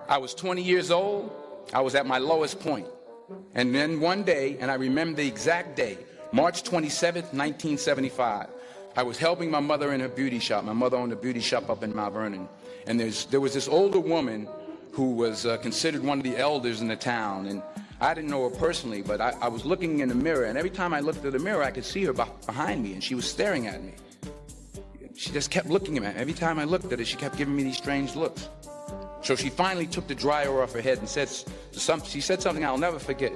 I was 20 years old. I was at my lowest point. And then one day, and I remember the exact day, March 27th, 1975, I was helping my mother in her beauty shop. My mother owned a beauty shop up in Mount Vernon. And there was this older woman who was considered one of the elders in the town. And I didn't know her personally, but I was looking in the mirror. And every time I looked at the mirror, I could see her behind me. And she was staring at me. She just kept looking at me. Every time I looked at her, she kept giving me these strange looks. So she finally took the dryer off her head and she said something I'll never forget.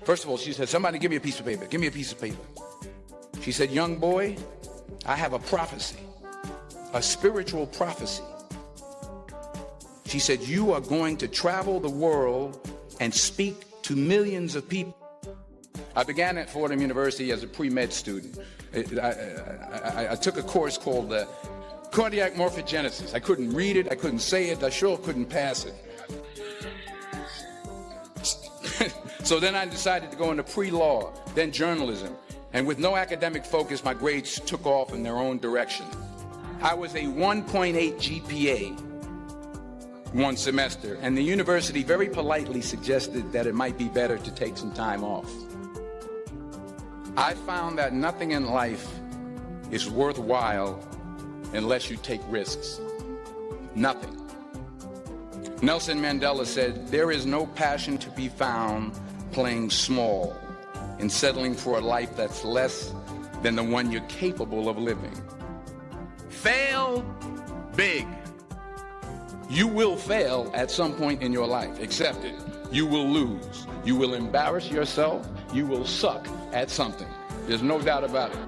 First of all, she said, "Somebody give me a piece of paper. Give me a piece of paper." She said, "Young boy, I have a prophecy, a spiritual prophecy." She said, "You are going to travel the world and speak to millions of people." I began at Fordham University as a pre-med student. I took a course called cardiac morphogenesis. I couldn't read it, I couldn't say it, I sure couldn't pass it. So then I decided to go into pre-law, then journalism. And with no academic focus, my grades took off in their own direction. I was a 1.8 GPA one semester, and the university very politely suggested that it might be better to take some time off. I found that nothing in life is worthwhile unless you take risks. Nothing. Nelson Mandela said, "There is no passion to be found playing small and settling for a life that's less than the one you're capable of living." Fail big. You will fail at some point in your life. Accept it. You will lose. You will embarrass yourself. You will suck at something. There's no doubt about it.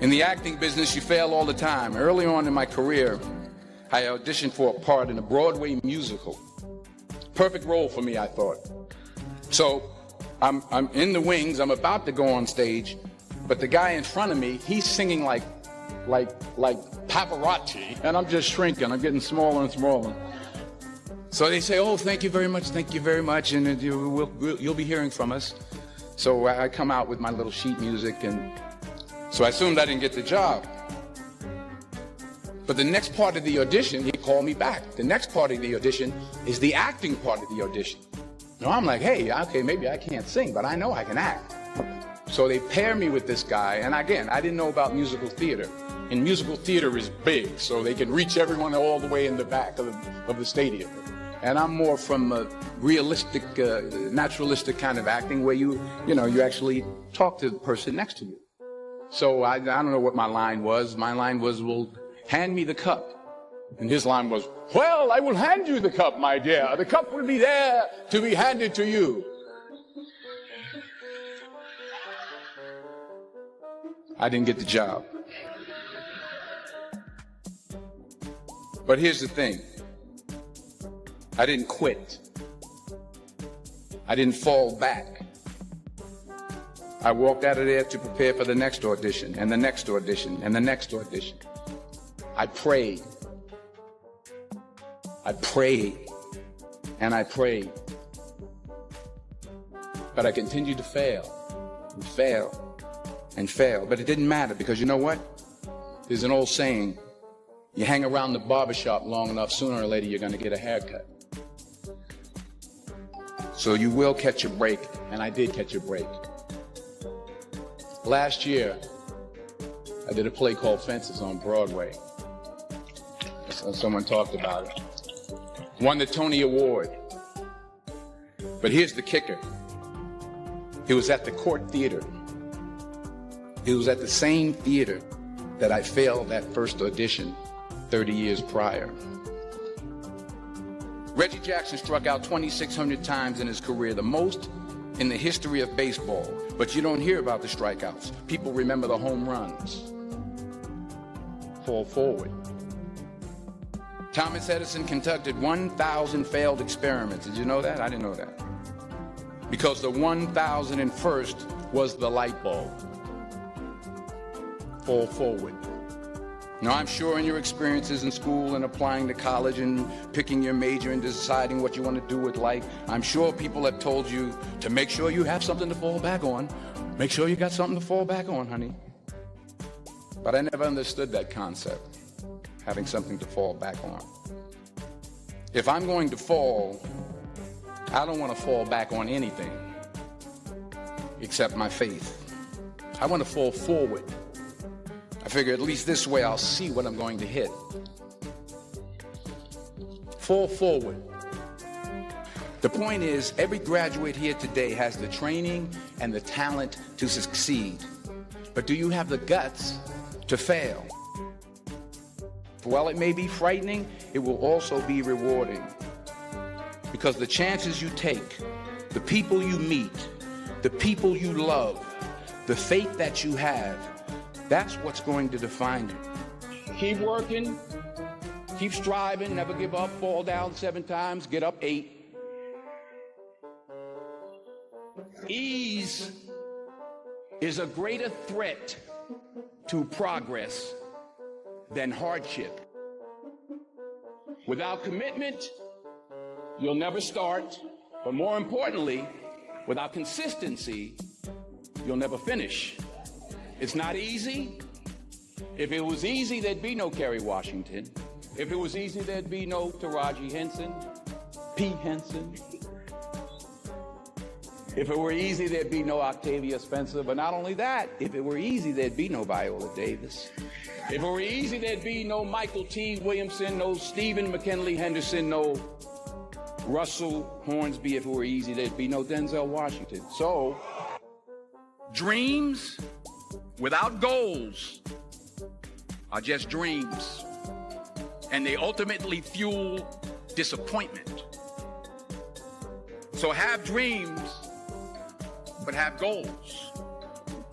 In the acting business, you fail all the time. Early on in my career, I auditioned for a part in a Broadway musical. Perfect role for me, I thought. So I'm in the wings. I'm about to go on stage, but the guy in front of me, he's singing like Pavarotti, and I'm just shrinking. I'm getting smaller and smaller. So they say, "Oh, thank you very much, and you'll be hearing from us." So I come out with my little sheet music, and so I assumed I didn't get the job. But the next part of the audition, he called me back. The next part of the audition is the acting part of the audition. Now I'm like, hey, okay, maybe I can't sing, but I know I can act. So they pair me with this guy, and again, I didn't know about musical theater. And musical theater is big, so they can reach everyone all the way in the back of the stadium. And I'm more from a realistic, naturalistic kind of acting where you actually talk to the person next to you. So I don't know what my line was. My line was, "Well, hand me the cup." And his line was, "Well, I will hand you the cup, my dear. The cup will be there to be handed to you." I didn't get the job. But here's the thing. I didn't quit. I didn't fall back. I walked out of there to prepare for the next audition, and the next audition, and the next audition. I prayed. I prayed. And I prayed. But I continued to fail, and fail, and fail. But it didn't matter, because you know what? There's an old saying, you hang around the barbershop long enough, sooner or later you're going to get a haircut. So you will catch a break, and I did catch a break. Last year, I did a play called Fences on Broadway. Someone talked about it. Won the Tony Award. But here's the kicker. It was at the Court Theater. It was at the same theater that I failed that first audition 30 years prior. Reggie Jackson struck out 2,600 times in his career, the most in the history of baseball. But you don't hear about the strikeouts. People remember the home runs. Fall forward. Thomas Edison conducted 1,000 failed experiments. Did you know that? I didn't know that. Because the 1,001st was the light bulb. Fall forward. Now, I'm sure in your experiences in school and applying to college and picking your major and deciding what you want to do with life, I'm sure people have told you to make sure you have something to fall back on. Make sure you got something to fall back on, honey. But I never understood that concept, having something to fall back on. If I'm going to fall, I don't want to fall back on anything except my faith. I want to fall forward. I figure at least this way I'll see what I'm going to hit. Fall forward. The point is, every graduate here today has the training and the talent to succeed. But do you have the guts to fail? While it may be frightening, it will also be rewarding. Because the chances you take, the people you meet, the people you love, the faith that you have, that's what's going to define you. Keep working, keep striving, never give up, fall down 7 times, get up 8. Ease is a greater threat to progress than hardship. Without commitment, you'll never start, but more importantly, without consistency, you'll never finish. It's not easy. If it was easy, there'd be no Kerry Washington. If it was easy, there'd be no Taraji Henson, P. Henson. If it were easy, there'd be no Octavia Spencer. But not only that, if it were easy, there'd be no Viola Davis. If it were easy, there'd be no Michael T. Williamson, no Stephen McKinley Henderson, no Russell Hornsby. If it were easy, there'd be no Denzel Washington. So, dreams without goals are just dreams. And they ultimately fuel disappointment. So have dreams, but have goals.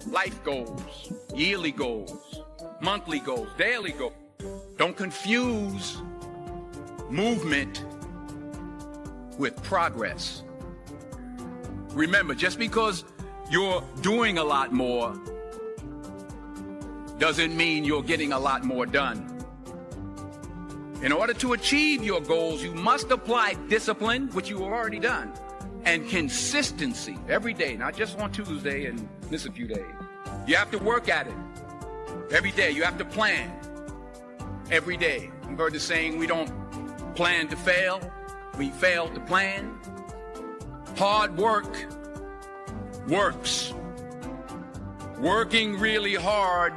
Life goals, yearly goals, monthly goals, daily goals. Don't confuse movement with progress. Remember, just because you're doing a lot more doesn't mean you're getting a lot more done. In order to achieve your goals, you must apply discipline, which you have already done, and consistency every day, not just on Tuesday and miss a few days. You have to work at it every day. You have to plan every day. You've heard the saying, we don't plan to fail, we fail to plan. Hard work works. Working really hard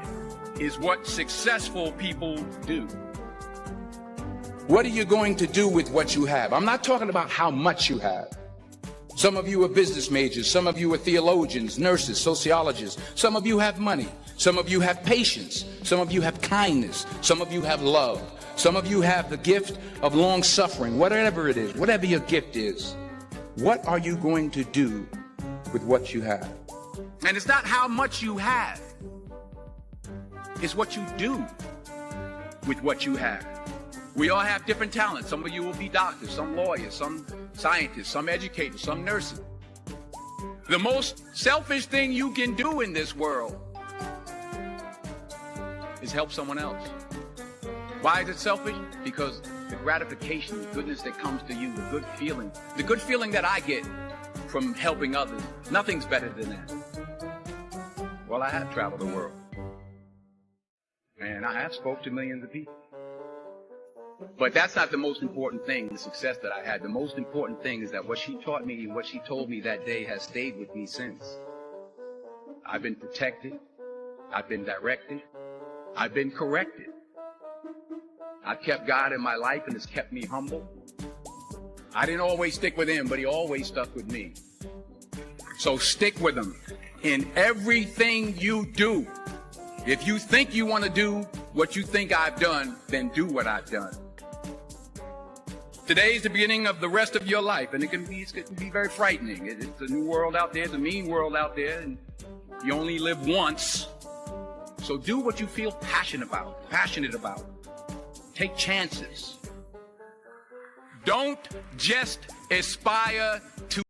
is what successful people do. What are you going to do with what you have? I'm not talking about how much you have. Some of you are business majors. Some of you are theologians, nurses, sociologists. Some of you have money. Some of you have patience. Some of you have kindness. Some of you have love. Some of you have the gift of long suffering. Whatever it is, whatever your gift is, what are you going to do with what you have? And it's not how much you have. It's what you do with what you have. We all have different talents. Some of you will be doctors, some lawyers, some scientists, some educators, some nurses. The most selfish thing you can do in this world is help someone else. Why is it selfish? Because the gratification, the goodness that comes to you, the good feeling that I get from helping others, nothing's better than that. Well, I have traveled the world, and I have spoke to millions of people. But that's not the most important thing, the success that I had. The most important thing is that what she taught me and what she told me that day has stayed with me since. I've been protected. I've been directed. I've been corrected. I've kept God in my life, and it's kept me humble. I didn't always stick with him, but he always stuck with me. So stick with him in everything you do. If you think you want to do what you think I've done, then do what I've done. Today is the beginning of the rest of your life, and it can be very frightening. It's a new world out there. It's a mean world out there, and you only live once. So do what you feel passionate about. Take chances. Don't just aspire to